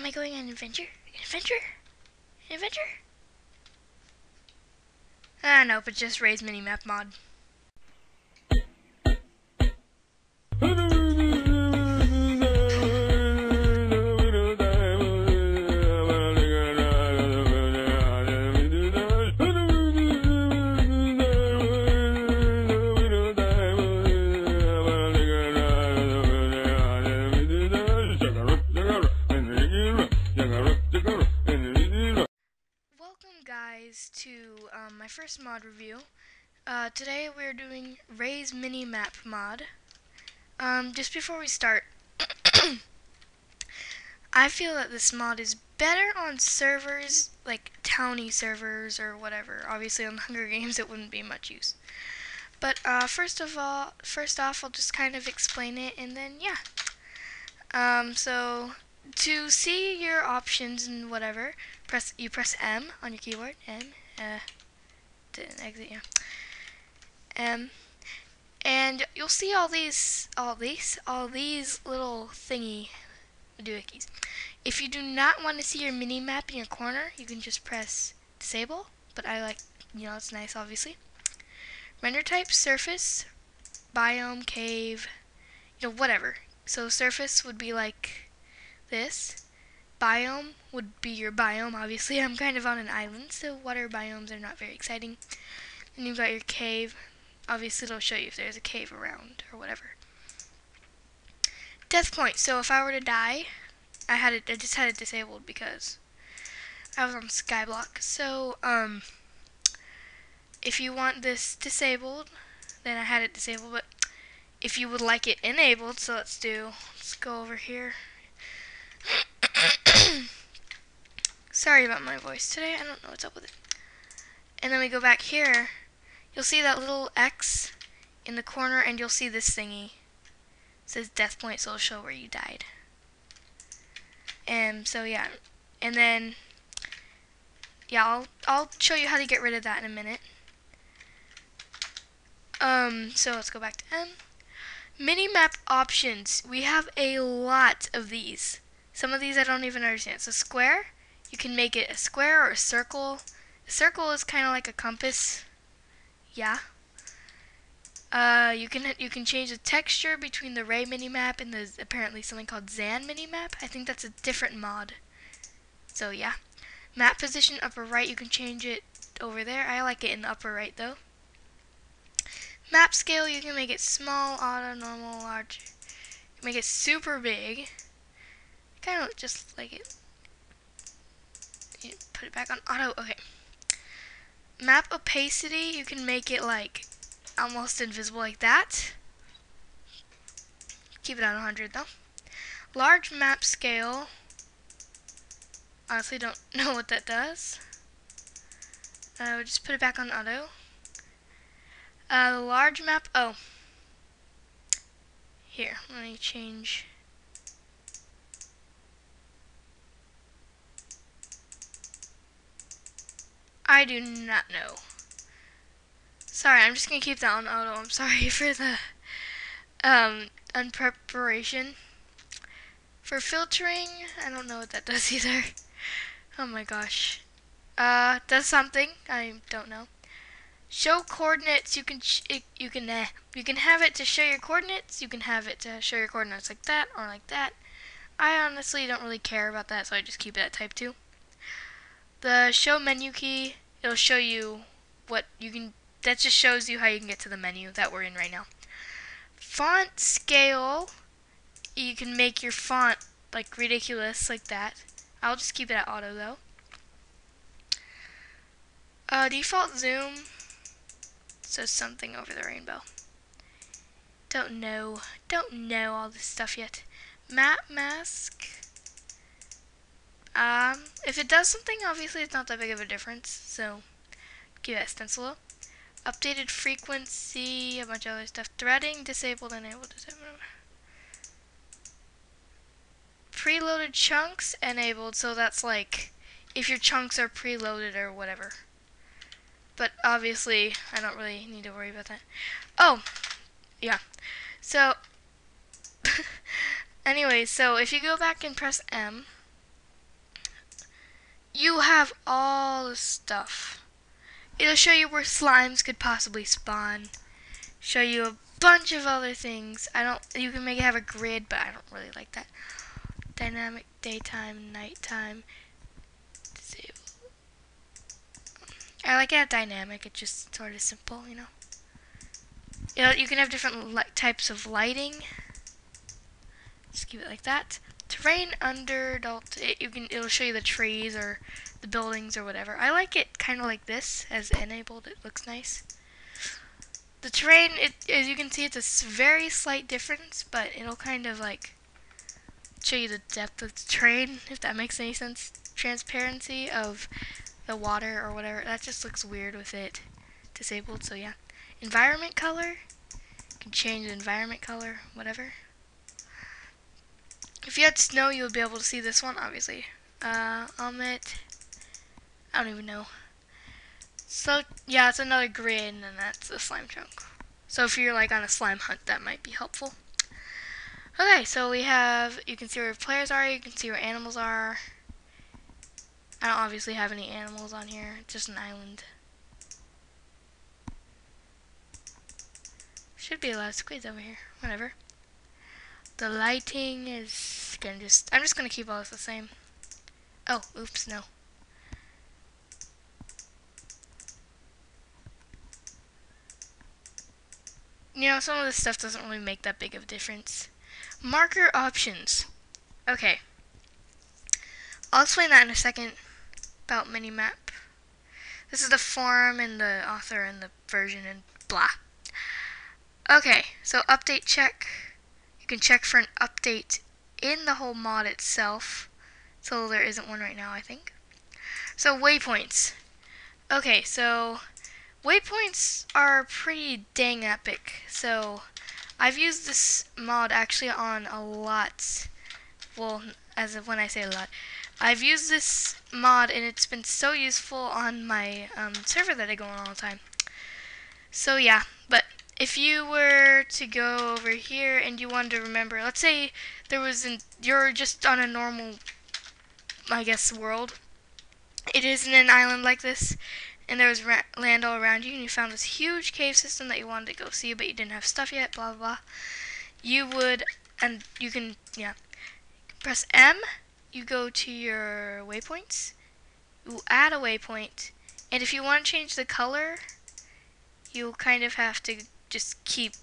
Am I going on an adventure? An adventure? An adventure? Ah, nope, it's just Ray's Minimap mod. To my first mod review. Today we're doing Ray's Minimap mod. Just before we start, I feel that this mod is better on servers like towny servers or whatever. Obviously on Hunger Games it wouldn't be much use. But first off, I'll just kind of explain it, and then yeah. So to see your options and whatever, you press M on your keyboard. Didn't exit, yeah. And you'll see all these little thingy doohickeys. If you do not want to see your mini map in your corner, you can just press disable. But I like, it's nice, obviously. Render type surface, biome, cave, whatever. So surface would be like this. Biome would be your biome, obviously. I'm kind of on an island, so water biomes are not very exciting. Then you've got your cave. Obviously it'll show you if there's a cave around or whatever. Death point. So if I were to die, I just had it disabled because I was on Skyblock. So if you want this disabled, then I had it disabled. But if you would like it enabled, so let's go over here. Sorry about my voice today. I don't know what's up with it. And then we go back here. You'll see that little X in the corner, and you'll see this thingy. It says death point, so it'll show where you died. And so yeah. And then yeah, I'll show you how to get rid of that in a minute. So let's go back to M. Minimap options. We have a lot of these. Some of these I don't even understand. So square, you can make it a square or a circle. A circle is kind of like a compass. Yeah. You can change the texture between the Ray minimap and there's apparently something called Zan minimap. I think that's a different mod. So yeah. Map position upper right, you can change it over there. I like it in the upper right though. Map scale, you can make it small, auto, normal, large. You can make it super big. Kind of just like it. You put it back on auto. Okay. Map opacity, you can make it like almost invisible like that. Keep it on 100 though. Large map scale. Honestly, don't know what that does. I would just put it back on auto. Large map. Oh. Here, let me change. I do not know. Sorry, I'm just gonna keep that on auto. I'm sorry for the unpreparation. For filtering, I don't know what that does either. Oh my gosh. Does something. I don't know. Show coordinates. You can have it to show your coordinates. You can have it to show your coordinates like that or like that. I honestly don't really care about that, so I just keep it at type 2. The show menu key, it'll show you what you can, that just shows you how you can get to the menu that we're in right now. Font scale, you can make your font like ridiculous like that. I'll just keep it at auto though. Default zoom, so something over the rainbow. Don't know all this stuff yet. Map mask. If it does something, obviously it's not that big of a difference, so give that stencil. Updated frequency, a bunch of other stuff. Threading, disabled, enabled, disabled. Preloaded chunks, enabled, so that's like if your chunks are preloaded or whatever. But obviously, I don't really need to worry about that. Oh, yeah. So, anyway, so if you go back and press M, you have all the stuff. It'll show you where slimes could possibly spawn. Show you a bunch of other things. You can make it have a grid, but I don't really like that. Dynamic daytime, nighttime. Disable. I like it at dynamic. It's just sort of simple, you know. You can have different types of lighting. Just keep it like that. Terrain under adult. It'll show you the trees or the buildings or whatever. I like it kind of like this as enabled. It looks nice. The terrain, as you can see, it's a very slight difference, but it'll kind of like show you the depth of the terrain, if that makes any sense. Transparency of the water or whatever. That just looks weird with it disabled, so yeah. Environment color. You can change the environment color, whatever. If you had snow, you would be able to see this one, obviously. Omit. I don't even know. So, yeah, it's another grid, and then that's the slime chunk. So if you're like on a slime hunt, that might be helpful. Okay, so we have, you can see where players are, you can see where animals are. I don't obviously have any animals on here, it's just an island. Should be a lot of squids over here, whatever. The lighting is I'm just gonna keep all this the same. Oh, oops, no. You know, some of this stuff doesn't really make that big of a difference. Marker options. Okay. I'll explain that in a second about Minimap. This is the forum and the author and the version and blah. Okay, so update check. You can check for an update in the whole mod itself. So there isn't one right now, I think. So waypoints. Okay, so waypoints are pretty dang epic. So I've used this mod actually on a lot. Well, as of when I say a lot, I've used this mod and it's been so useful on my server that I go on all the time. So yeah, but if you were to go over here and you wanted to remember, let's say you're just on a normal, I guess, world. It isn't an island like this, and there was land all around you, and you found this huge cave system that you wanted to go see, but you didn't have stuff yet, blah, blah, blah. You would, and you can, yeah, press M, you go to your waypoints, you add a waypoint, and if you want to change the color, you'll kind of have to just keep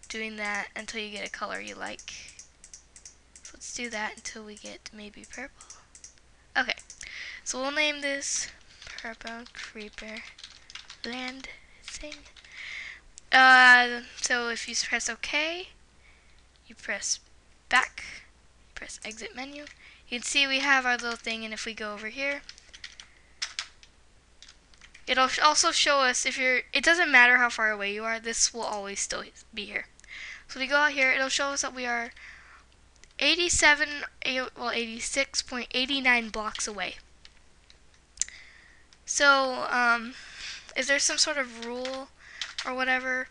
doing that until you get a color you like. So let's do that until we get maybe purple. Okay, so we'll name this Purple Creeper Land thing. So if you press OK, you press back, press exit menu. You can see we have our little thing, and if we go over here, it'll also show us it doesn't matter how far away you are, this will always still be here. So if we go out here, it'll show us that we are 86.89 blocks away. So, is there some sort of rule or whatever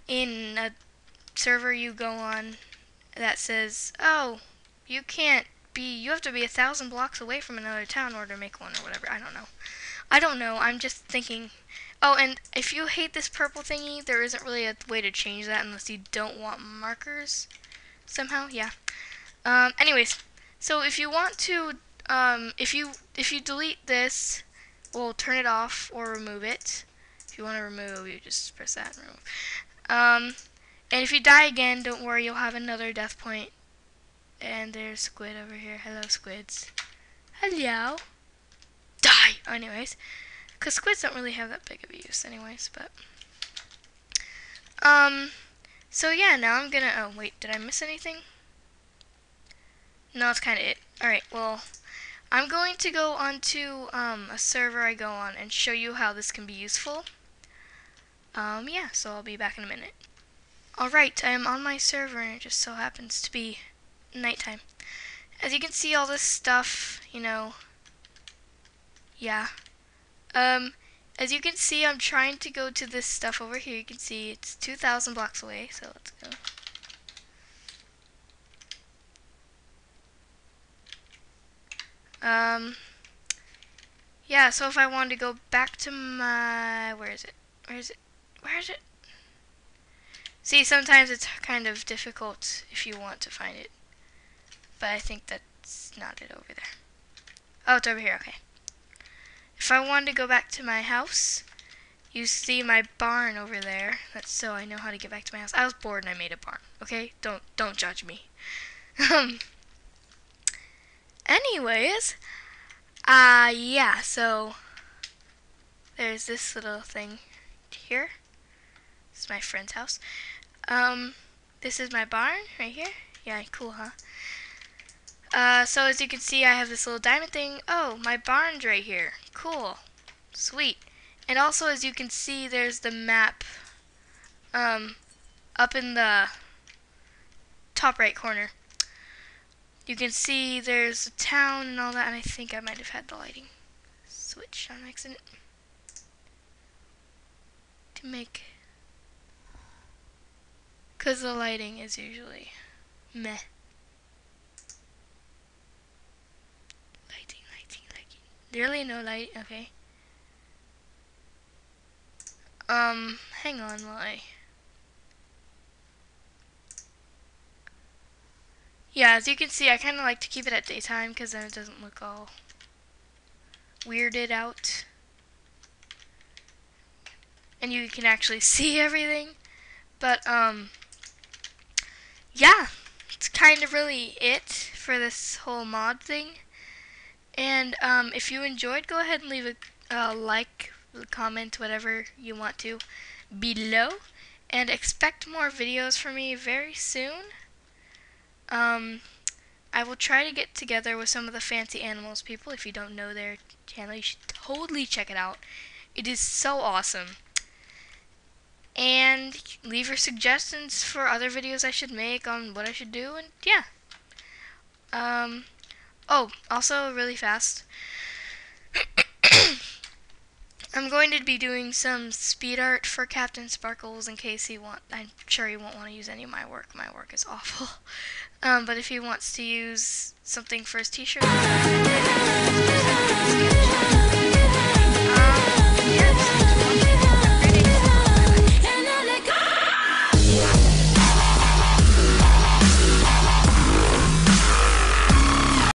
in a server you go on that says, oh, you have to be 1,000 blocks away from another town in order to make one or whatever? I don't know. I'm just thinking. Oh, and if you hate this purple thingy, there isn't really a way to change that unless you don't want markers somehow. Yeah. Anyways, so if you want to, if you delete this, we'll turn it off or remove it. If you want to remove, you just press that and remove. And if you die again, don't worry, you'll have another death point. And there's squid over here. Hello, squids. Hello. Die. Anyways, because squids don't really have that big of a use, anyways. But so yeah, now I'm gonna. Oh wait, did I miss anything? No, that's kind of it. Alright, well, I'm going to go onto a server I go on and show you how this can be useful. Yeah, so I'll be back in a minute. Alright, I am on my server and it just so happens to be nighttime. As you can see, all this stuff, you know, yeah. As you can see, I'm trying to go to this stuff over here. You can see it's 2,000 blocks away, so let's go. Yeah, so if I wanted to go back to my, where is it? See, sometimes it's kind of difficult if you want to find it, but I think that's not it over there. Oh, it's over here, okay. If I wanted to go back to my house, you see my barn over there. That's so I know how to get back to my house. I was bored and I made a barn, okay? Don't judge me. Anyways, yeah, so there's this little thing here. This is my friend's house. This is my barn right here. Yeah, cool, huh? So as you can see, I have this little diamond thing. Oh, my barn's right here. Cool. Sweet. And also, as you can see, there's the map, up in the top right corner. You can see there's a town and all that, and I think I might have had the lighting switched on accident to make, because the lighting is usually meh. Lighting. Really no light, okay. Hang on while yeah, as you can see, I kind of like to keep it at daytime because then it doesn't look all weirded out. And you can actually see everything. But, yeah, it's kind of really it for this whole mod thing. And, if you enjoyed, go ahead and leave a like, comment, whatever you want to, below. And expect more videos from me very soon. I will try to get together with some of the Fancy Animals people. If you don't know their channel, you should totally check it out. It is so awesome. And leave your suggestions for other videos I should make on what I should do, and yeah. Oh, also really fast. I'm going to be doing some speed art for Captain Sparkles in case I'm sure he won't want to use any of my work. My work is awful. But if he wants to use something for his t-shirt,